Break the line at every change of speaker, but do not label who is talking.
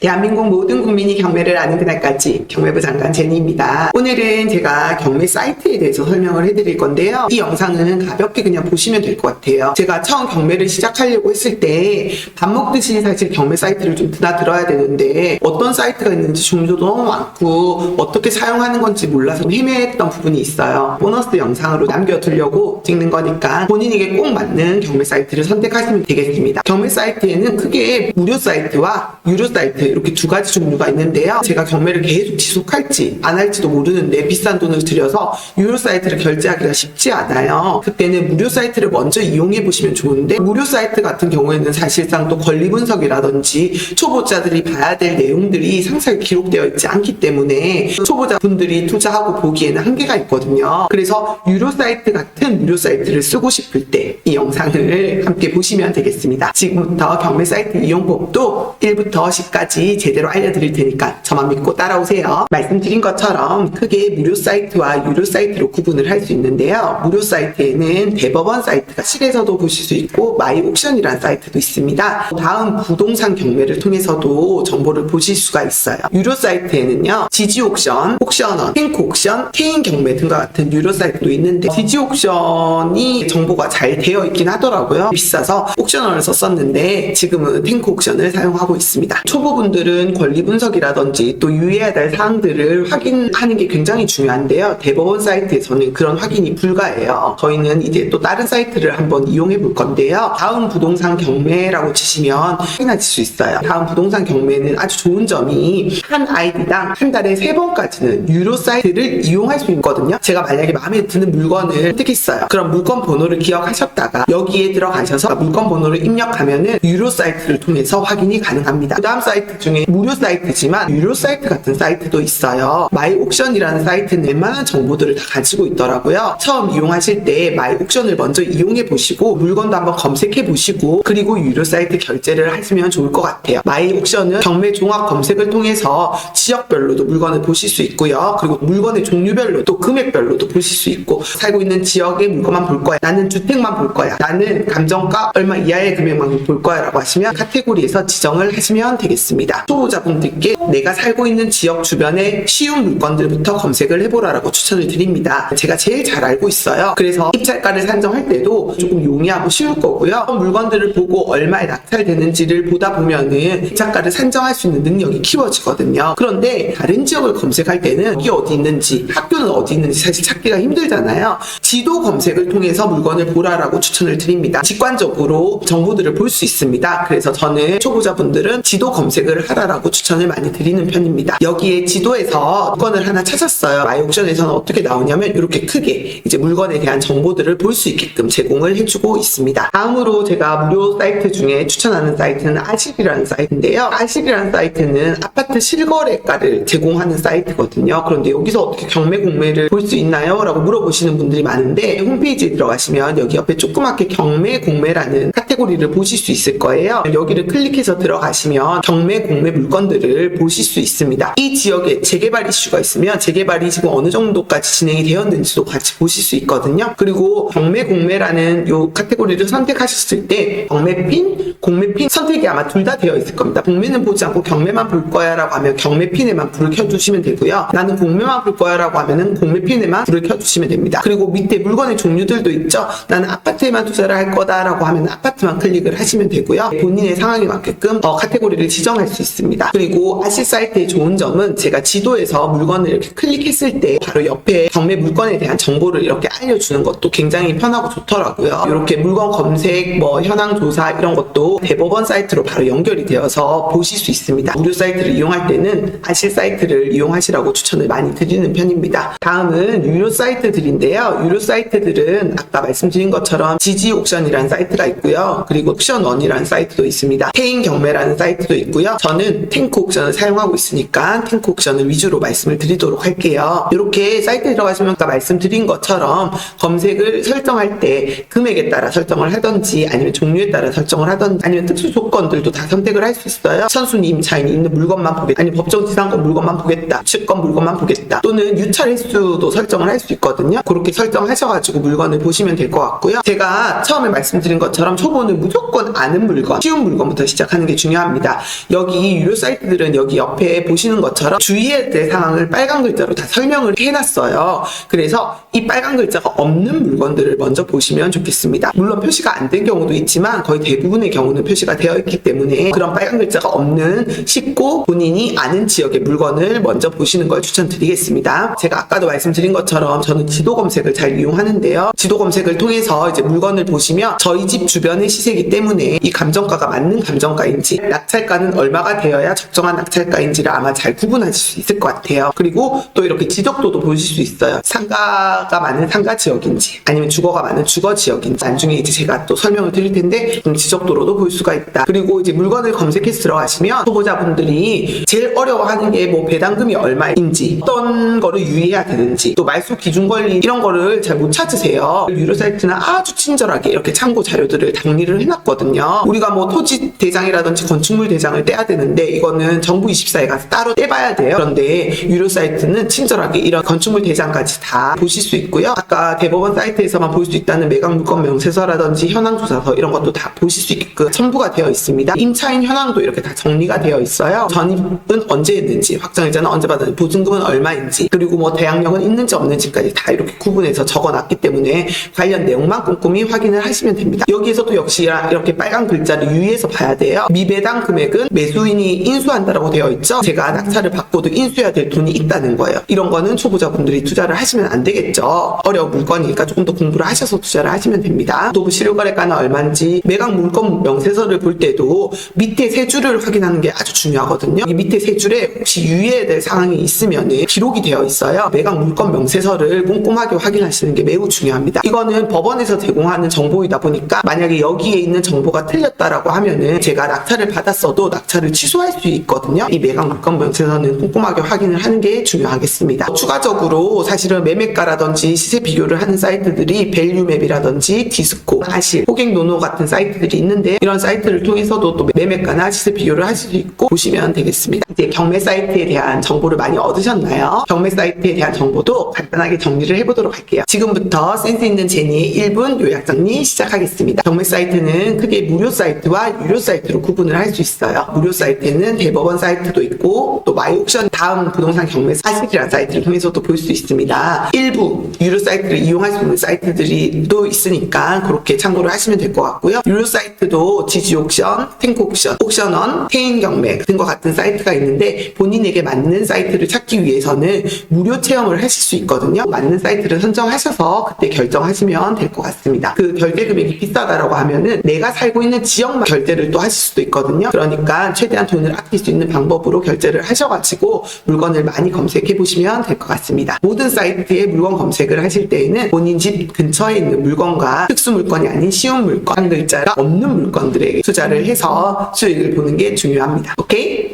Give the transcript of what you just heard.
대한민국 모든 국민이 경매를 아는 그날까지 경매부 장관 제니입니다. 오늘은 제가 경매 사이트에 대해서 설명을 해드릴 건데요. 이 영상은 가볍게 그냥 보시면 될 것 같아요. 제가 처음 경매를 시작하려고 했을 때 밥 먹듯이 사실 경매 사이트를 좀 드나들어야 되는데 어떤 사이트가 있는지 종류도 너무 많고 어떻게 사용하는 건지 몰라서 헤매했던 부분이 있어요. 보너스 영상으로 남겨두려고 찍는 거니까 본인에게 꼭 맞는 경매 사이트를 선택하시면 되겠습니다. 경매 사이트에는 크게 무료 사이트와 유료 사이트 이렇게 두 가지 종류가 있는데요. 제가 경매를 계속 지속할지 안 할지도 모르는데 비싼 돈을 들여서 유료 사이트를 결제하기가 쉽지 않아요. 그때는 무료 사이트를 먼저 이용해 보시면 좋은데 무료 사이트 같은 경우에는 사실상 또 권리 분석이라든지 초보자들이 봐야 될 내용들이 상세하게 기록되어 있지 않기 때문에 초보자분들이 투자하고 보기에는 한계가 있거든요. 그래서 유료 사이트 같은 무료 사이트를 쓰고 싶을 때 이 영상을 함께 보시면 되겠습니다. 지금부터 경매 사이트 이용법도 1부터 10까지 제대로 알려드릴 테니까 저만 믿고 따라오세요. 말씀드린 것처럼 크게 무료 사이트와 유료 사이트로 구분을 할 수 있는데요. 무료 사이트에는 대법원 사이트가 실에서도 보실 수 있고 마이옥션이라는 사이트도 있습니다. 다음 부동산 경매를 통해서도 정보를 보실 수가 있어요. 유료 사이트에는요. 지지옥션, 옥션원, 탱크옥션, 케인경매 등과 같은 유료 사이트도 있는데 지지옥션이 정보가 잘 되어 있긴 하더라고요. 비싸서 옥션원을 썼었는데 지금은 탱크옥션을 사용하고 있습니다. 초보분들은 권리 분석이라든지 또 유의해야 될 사항들을 확인하는 게 굉장히 중요한데요. 대법원 사이트에서는 그런 확인이 불가해요. 저희는 이제 또 다른 사이트를 한번 이용해 볼 건데요. 다음 부동산 경매라고 치시면 확인하실 수 있어요. 다음 부동산 경매는 아주 좋은 점이 한 아이디당 한 달에 3번까지는 유료 사이트를 이용할 수 있거든요. 제가 만약에 마음에 드는 물건을 선택했어요. 그럼 물건 번호를 기억하셨다가 여기에 들어가셔서 물건 번호를 입력하면은 유료 사이트를 통해서 확인이 가능합니다. 그 다음 사이트 중에 무료 사이트지만 유료 사이트 같은 사이트도 있어요. 마이옥션이라는 사이트는 웬만한 정보들을 다 가지고 있더라고요. 처음 이용하실 때 마이옥션을 먼저 이용해 보시고 물건도 한번 검색해 보시고 그리고 유료 사이트 결제를 하시면 좋을 것 같아요. 마이옥션은 경매 종합 검색을 통해서 지역별로도 물건을 보실 수 있고요. 그리고 물건의 종류별로 또 금액별로도 보실 수 있고 살고 있는 지역의 물건만 볼 거야. 나는 주택만 볼 거야. 나는 감정가 얼마 이하의 금액만 볼 거야 라고 하시면 카테고리에서 지정을 하시면 되겠습니다. 초보자분들께 내가 살고 있는 지역 주변의 쉬운 물건들부터 검색을 해보라라고 추천을 드립니다. 제가 제일 잘 알고 있어요. 그래서 입찰가를 산정할 때도 조금 용이하고 쉬울 거고요. 물건들을 보고 얼마에 낙찰되는지를 보다 보면은 입찰가를 산정할 수 있는 능력이 키워지거든요. 그런데 다른 지역을 검색할 때는 이게 어디 있는지 학교는 어디 있는지 사실 찾기가 힘들잖아요. 지도 검색을 통해서 물건을 보라라고 추천을 드립니다. 직관적으로 정보들을 볼 수 있습니다. 그래서 저는 초보자분들은 지도 검색을 하라라고 추천을 많이 드리는 편입니다. 여기에 지도에서 물건을 하나 찾았어요. 마이옥션에서는 어떻게 나오냐면 이렇게 크게 이제 물건에 대한 정보들을 볼 수 있게끔 제공을 해주고 있습니다. 다음으로 제가 무료 사이트 중에 추천하는 사이트는 아실이라는 사이트인데요. 아실이라는 사이트는 아파트 실거래가를 제공하는 사이트거든요. 그런데 여기서 어떻게 경매 공매를 볼 수 있나요? 라고 물어보시는 분들이 많은데 홈페이지에 들어가시면 여기 옆에 조그맣게 경매 공매라는 카테고리를 보실 수 있을 거예요. 여기를 클릭해서 들어가시면 경매 공매 물건들을 보실 수 있습니다. 이 지역에 재개발 이슈가 있으면 재개발이 지금 어느 정도까지 진행이 되었는지도 같이 보실 수 있거든요. 그리고 경매 공매라는 요 카테고리를 선택하셨을 때 경매핀, 공매핀 선택이 아마 둘 다 되어 있을 겁니다. 공매는 보지 않고 경매만 볼 거야 라고 하면 경매핀에만 불을 켜주시면 되고요. 나는 공매만 볼 거야 라고 하면은 공매핀에만 불을 켜주시면 됩니다. 그리고 밑에 물건의 종류들도 있죠. 나는 아파트에만 투자를 할 거다 라고 하면 아파트만 클릭을 하시면 되고요. 본인의 상황에 맞게끔 카테고리를 지정할 수 있습니다. 그리고 아실 사이트의 좋은 점은 제가 지도에서 물건을 이렇게 클릭했을 때 바로 옆에 경매 물건에 대한 정보를 이렇게 알려주는 것도 굉장히 편하고 좋더라고요. 이렇게 물건 검색, 현황 조사 이런 것도 대법원 사이트로 바로 연결이 되어서 보실 수 있습니다. 무료 사이트를 이용할 때는 아실 사이트를 이용하시라고 추천을 많이 드리는 편입니다. 다음은 유료 사이트들인데요. 유료 사이트들은 아까 말씀드린 것처럼 지지옥션이라는 사이트가 있고요. 그리고 옥션원이라는 사이트도 있습니다. 케인경매라는 사이트도 있고요. 저는 탱크옥션을 사용하고 있으니까 탱크옥션을 위주로 말씀을 드리도록 할게요. 이렇게 사이트에 들어가시면 아까 말씀드린 것처럼 검색을 설정할 때 금액에 따라 설정을 하던지 아니면 종류에 따라 설정을 하던지 아니면 특수 조건들도 다 선택을 할 수 있어요. 선순위 임차인이 있는 물건만 보겠다. 아니면 법정지상권 물건만 보겠다. 취권 물건만 보겠다. 또는 유찰 횟수도 설정을 할 수 있거든요. 그렇게 설정하셔가지고 물건을 보시면 될 것 같고요. 제가 처음에 말씀드린 것처럼 초보는 무조건 아는 물건, 쉬운 물건부터 시작하는 게 중요합니다. 여기 여기 유료 사이트들은 여기 옆에 보시는 것처럼 주의해야 될 상황을 빨간 글자로 다 설명을 해놨어요. 그래서 이 빨간 글자가 없는 물건들을 먼저 보시면 좋겠습니다. 물론 표시가 안 된 경우도 있지만 거의 대부분의 경우는 표시가 되어 있기 때문에 그런 빨간 글자가 없는 쉽고 본인이 아는 지역의 물건을 먼저 보시는 걸 추천드리겠습니다. 제가 아까도 말씀드린 것처럼 저는 지도 검색을 잘 이용하는데요. 지도 검색을 통해서 이제 물건을 보시면 저희 집 주변의 시세이기 때문에 이 감정가가 맞는 감정가인지 낙찰가는 얼마가 되어야 적정한 낙찰가인지를 아마 잘 구분하실 수 있을 것 같아요. 그리고 또 이렇게 지적도도 보실 수 있어요. 상가가 많은 상가 지역인지 아니면 주거가 많은 주거 지역인지 나중에 이제 제가 또 설명을 드릴 텐데 지적도로도 볼 수가 있다. 그리고 이제 물건을 검색해서 들어가시면 초보자분들이 제일 어려워하는 게 뭐 배당금이 얼마인지 어떤 거를 유의해야 되는지 또 말소 기준 권리 이런 거를 잘 못 찾으세요. 유료 사이트는 아주 친절하게 이렇게 참고 자료들을 정리를 해놨거든요. 우리가 뭐 토지 대장이라든지 건축물 대장을 떼야 되는데 이거는 정부24에 가서 따로 떼봐야 돼요. 그런데 유료 사이트는 친절하게 이런 건축물 대장까지 다 보실 수 있고요. 아까 대법원 사이트에서만 볼 수 있다는 매각 물건 명세서라든지 현황 조사서 이런 것도 다 보실 수 있게끔 첨부가 되어 있습니다. 임차인 현황도 이렇게 다 정리가 되어 있어요. 전입은 언제 했는지, 확정이자는 언제 받았는지, 보증금은 얼마인지, 그리고 뭐 대항력은 있는지 없는지까지 다 이렇게 구분해서 적어놨기 때문에 관련 내용만 꼼꼼히 확인을 하시면 됩니다. 여기에서도 역시 이렇게 빨간 글자를 유의해서 봐야 돼요. 미배당 금액은 매수인이 인수한다라고 되어 있죠. 제가 낙찰을 받고도 인수해야 될 돈이 있다는 거예요. 이런 거는 초보자분들이 투자를 하시면 안 되겠죠. 어려운 물건이니까 조금 더 공부를 하셔서 투자를 하시면 됩니다. 도부 실효거래가는 얼마인지, 매각 물건 명세서를 볼 때도 밑에 세 줄을 확인하는 게 아주 중요하거든요. 이 밑에 세 줄에 혹시 유의해야 될 사항이 있으면 기록이 되어 있어요. 매각 물건 명세서를 꼼꼼하게 확인하시는 게 매우 중요합니다. 이거는 법원에서 제공하는 정보이다 보니까 만약에 여기에 있는 정보가 틀렸다라고 하면은 제가 낙찰을 받았어도 낙찰을 취소할 수 있거든요. 이 매각 물건 명세서는 꼼꼼하게 확인을 하는 게 중요하겠습니다. 추가적으로 사실은 매매가라든지 시세 비교를 하는 사이트들이 밸류맵이라든지 디스코, 아실, 호갱노노 같은 사이트들이 있는데 이런 사이트를 통해서도 또 매매가나 시세 비교를 하실 수 있고 보시면 되겠습니다. 이제 경매 사이트에 대한 정보를 많이 얻으셨나요? 경매 사이트에 대한 정보도 간단하게 정리를 해보도록 할게요. 지금부터 센스 있는 제니의 1분 요약 정리 시작하겠습니다. 경매 사이트는 크게 무료 사이트와 유료 사이트로 구분을 할 수 있어요. 무료 사이트는 대법원 사이트도 있고 또 마이옥션 다음 부동산 경매 사이트라는 사이트를 통해서도 볼 수 있습니다. 일부 유료 사이트를 이용할 수 있는 사이트들이 또 있으니까 그렇게 참고를 하시면 될 것 같고요. 유료 사이트도 지지옥션, 탱크옥션, 옥션원, 태인경매 등과 같은 사이트가 있는데 본인에게 맞는 사이트를 찾기 위해서는 무료 체험을 하실 수 있거든요. 맞는 사이트를 선정하셔서 그때 결정하시면 될 것 같습니다. 그 결제 금액이 비싸다라고 하면은 내가 살고 있는 지역만 결제를 또 하실 수도 있거든요. 그러니까 최대한 돈을 아낄 수 있는 방법으로 결제를 하셔가지고 물건을 많이 검색해 보시면 될 것 같습니다. 모든 사이트에 물건 검색을 하실 때에는 본인 집 근처에 있는 물건과 특수 물건이 아닌 쉬운 물건, 한 글자가 없는 물건들에 투자를 해서 수익을 보는 게 중요합니다. 오케이?